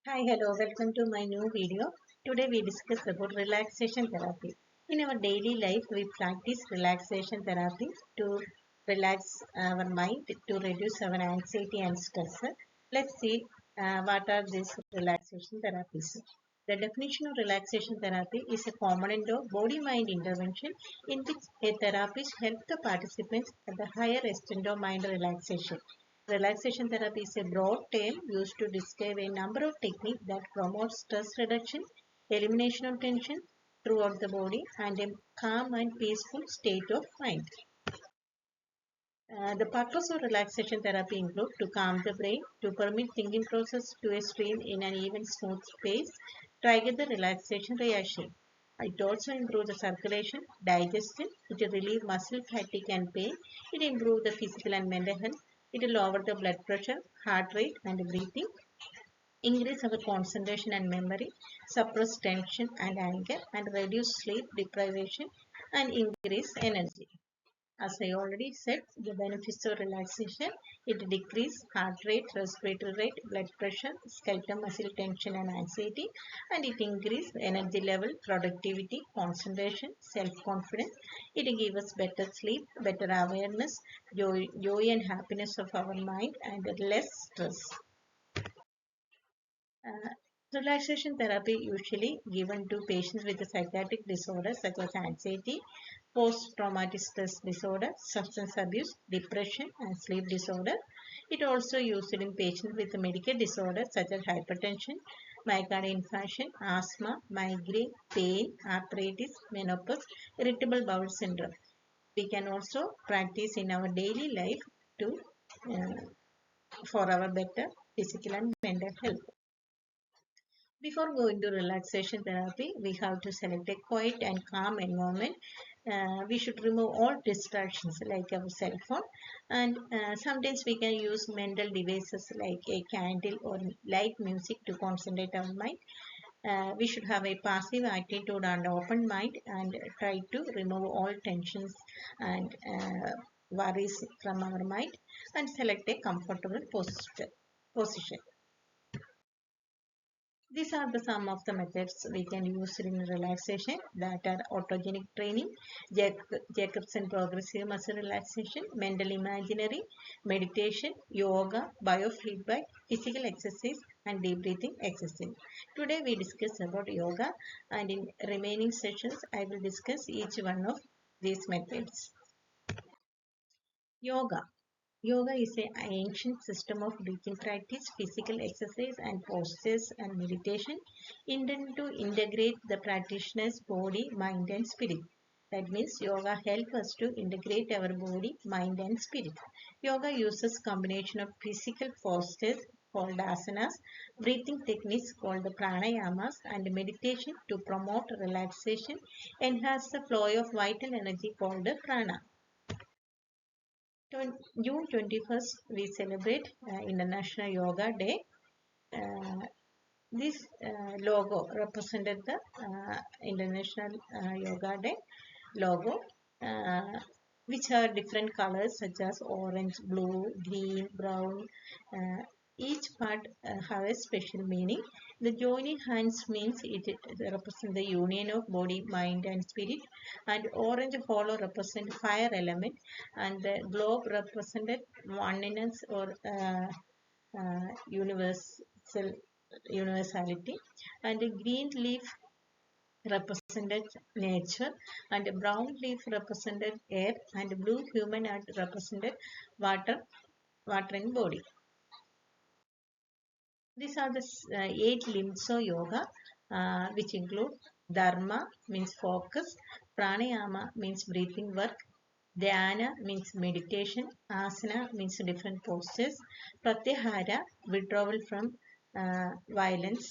Hi, hello, welcome to my new video. Today we discuss about relaxation therapy. In our daily life, we practice relaxation therapy to relax our mind, to reduce our anxiety and stress. Let's see what are these relaxation therapies. The definition of relaxation therapy is a component of body-mind intervention in which a therapist helps the participants at the higher extent of mind relaxation. Relaxation therapy is a broad term used to describe a number of techniques that promote stress reduction, elimination of tension throughout the body, and a calm and peaceful state of mind. The purpose of relaxation therapy include to calm the brain, to permit thinking process to a stream in an even smooth pace, trigger the relaxation reaction. It also improves the circulation, digestion, it relieves muscle fatigue and pain, it improves the physical and mental health, it lower the blood pressure, heart rate and breathing, increase our concentration and memory, suppress tension and anger, and reduce sleep deprivation and increase energy. As I already said, the benefits of relaxation, it decreases heart rate, respiratory rate, blood pressure, skeletal muscle tension and anxiety, and it increases energy level, productivity, concentration, self-confidence. It gives us better sleep, better awareness, joy and happiness of our mind, and less stress. Uh, Relaxation therapy usually given to patients with a psychiatric disorders such as anxiety, post-traumatic stress disorder, substance abuse, depression, and sleep disorder. It also used in patients with medical disorders such as hypertension, myocardial infarction, asthma, migraine, pain, arthritis, menopause, irritable bowel syndrome. We can also practice in our daily life to for our better physical and mental health. Before going to relaxation therapy, we have to select a quiet and calm environment. We should remove all distractions like our cell phone, and sometimes we can use mental devices like a candle or light music to concentrate our mind. We should have a passive attitude and open mind and try to remove all tensions and worries from our mind and select a comfortable position. These are the some of the methods we can use in relaxation that are autogenic training, Jacobson progressive muscle relaxation, mental imaginary, meditation, yoga, biofeedback, physical exercise and deep breathing exercise. Today we discuss about yoga and in remaining sessions I will discuss each one of these methods. Yoga. Yoga is an ancient system of breathing practice, physical exercise and postures and meditation intended to integrate the practitioner's body, mind and spirit. That means yoga helps us to integrate our body, mind and spirit. Yoga uses combination of physical postures called asanas, breathing techniques called the pranayamas and meditation to promote relaxation, enhance the flow of vital energy called the prana. June 21st, we celebrate International Yoga Day. Uh, this logo represented the International Yoga Day logo, uh, which are different colors such as orange, blue, green, brown. Uh, each part have a special meaning. The joining hands means it represents the union of body, mind and spirit, and orange hollow represent fire element, and the globe represented oneness or universality, and the green leaf represented nature, and brown leaf represented air, and blue human art represented water and body. These are the 8 limbs of yoga, which include dharma means focus, pranayama means breathing work, dhyana means meditation, asana means different postures, pratyahara withdrawal from violence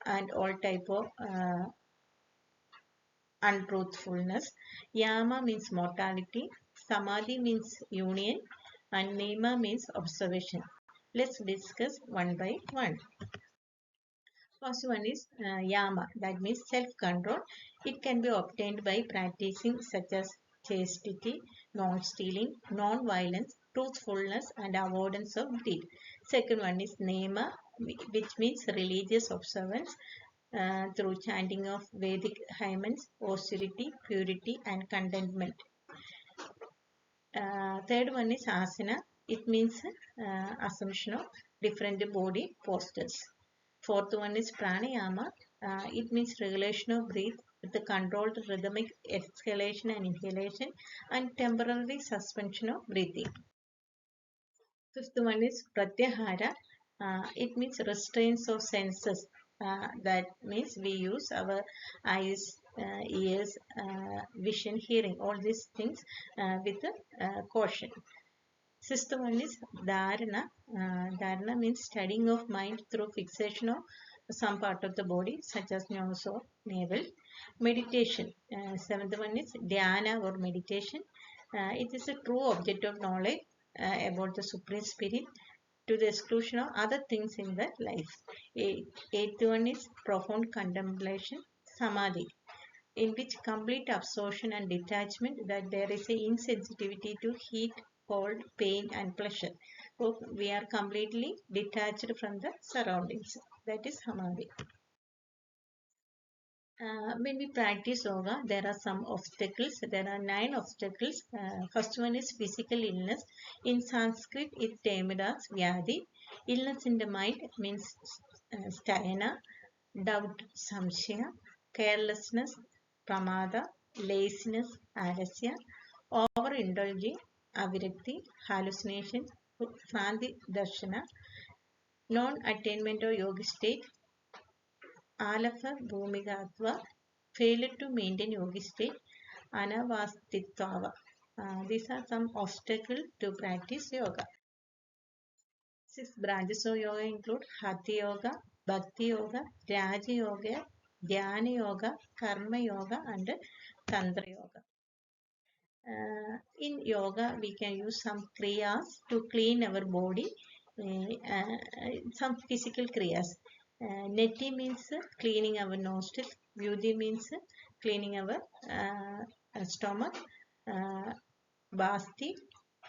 and all type of untruthfulness. Yama means mortality, samadhi means union, and nima means observation. Let's discuss one by one. First one is yama, that means self-control. It can be obtained by practicing such as chastity, non-stealing, non-violence, truthfulness, and avoidance of greed. Second one is nema, which means religious observance through chanting of Vedic hymns, austerity, purity, and contentment. Third one is asana. It means assumption of different body postures. Fourth one is pranayama. It means regulation of breath with the controlled rhythmic exhalation and inhalation and temporary suspension of breathing. Fifth one is pratyahara. It means restraints of senses. That means we use our eyes, ears, vision, hearing, all these things with caution. Sixth one is dharana. Dharana means studying of mind through fixation of some part of the body, such as nose or navel. Meditation. Seventh one is dhyana or meditation. It is a true object of knowledge about the Supreme Spirit to the exclusion of other things in the life. Eighth one is profound contemplation, samadhi, in which complete absorption and detachment, that there is a insensitivity to heat, cold, pain, and pleasure. So we are completely detached from the surroundings. That is samadhi. When we practice yoga, there are some obstacles. There are 9 obstacles. First one is physical illness. In Sanskrit, it termed as vyadi. Illness in the mind means sthayana, doubt, samshaya, carelessness, pramada, laziness, alasya, overindulging, avirakti, hallucination, pranti darshana, non-attainment of yogic state, Alafa Bhumigatva, failure to maintain yogi state, Anavastitva. These are some obstacles to practice yoga. 6 branches of yoga include Hatha Yoga, Bhakti Yoga, Raja Yoga, Dhyana Yoga, Karma Yoga, and Tantra Yoga. In yoga, we can use some kriyas to clean our body, some physical kriyas. Neti means cleaning our nostrils, Vyudi means cleaning our stomach, Basti,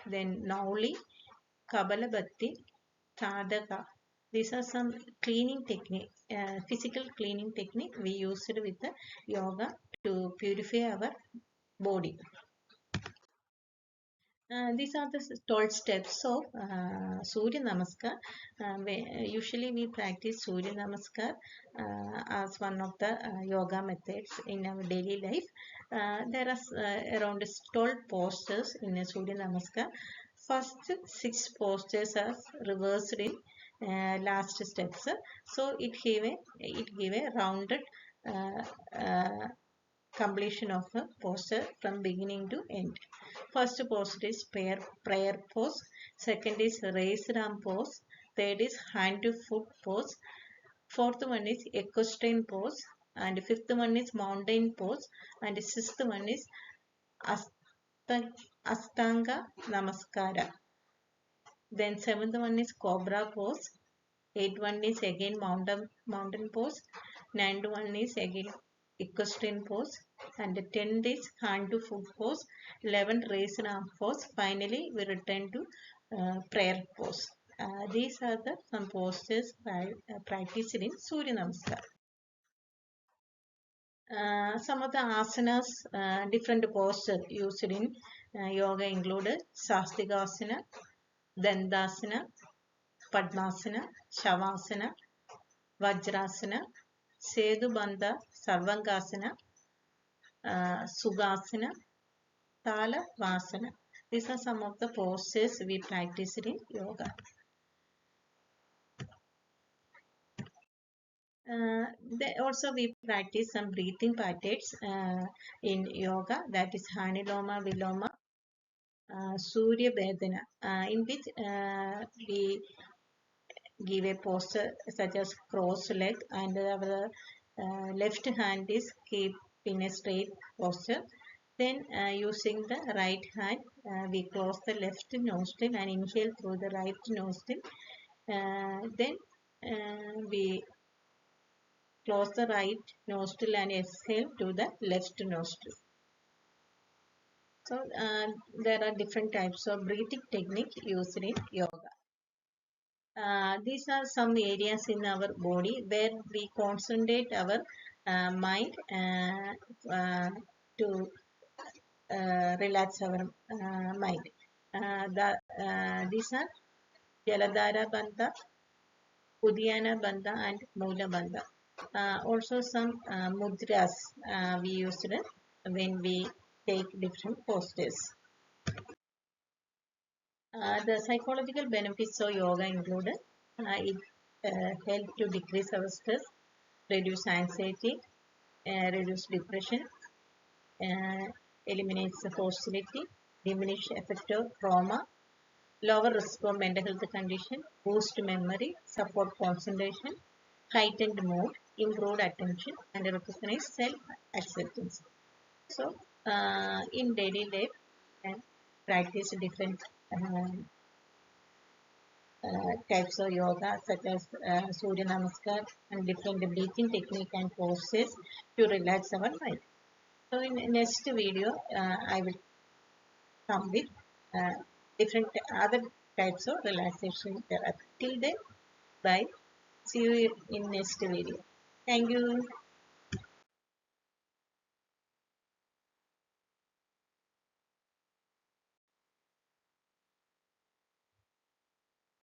then Nauli, Kabalabhati, Tadaka. These are some cleaning technique, physical cleaning technique we used with the yoga to purify our body. These are the 12 steps of Surya Namaskar. Usually we practice Surya Namaskar as one of the yoga methods in our daily life. There are around 12 postures in Surya Namaskar. First 6 postures are reversed in last steps. So it gave a rounded completion of a posture from beginning to end. First posture is prayer pose. Second is raised arm pose. Third is hand to foot pose. Fourth one is equestrian pose. And fifth one is mountain pose. And sixth one is Astanga Namaskara. Then seventh one is cobra pose. Eighth one is again mountain pose. Ninth one is again equestrian pose, and 10th is hand to foot pose, 11th raised arm pose. Finally, we return to prayer pose. These are the some postures practiced in Surya Namaskar. Some of the asanas, different postures used in yoga included Sastikasana, Dandasana, Padmasana, Shavasana, Vajrasana, Sedubandha, Sarvangasana, Sukhasana, Tala Vasana. These are some of the poses we practice in yoga. Also we practice some breathing patterns in yoga, that is Haniloma, Viloma, Surya Vedana, in which we give a posture such as cross leg, and our left hand is keep in a straight posture. Then using the right hand, we close the left nostril and inhale through the right nostril. Then we close the right nostril and exhale to the left nostril. So there are different types of breathing technique used in yoga. These are some areas in our body where we concentrate our mind to relax our mind. These are Jaladhara Bandha, Uddiyana Bandha, and Mula Bandha. Also, some mudras we used when we take different postures. The psychological benefits of yoga include it helps to decrease our stress, reduce anxiety, reduce depression, uh, eliminates the hostility, diminish effect of trauma, lower risk of mental health condition, boost memory, support concentration, heightened mood, improved attention, and recognize self-acceptance. So, in daily life, and practice different types of yoga such as Surya Namaskar and different breathing technique and poses to relax our mind. So in next video, I will come with uh, different other types of relaxation therapy. Till then, bye. See you in next video. Thank you.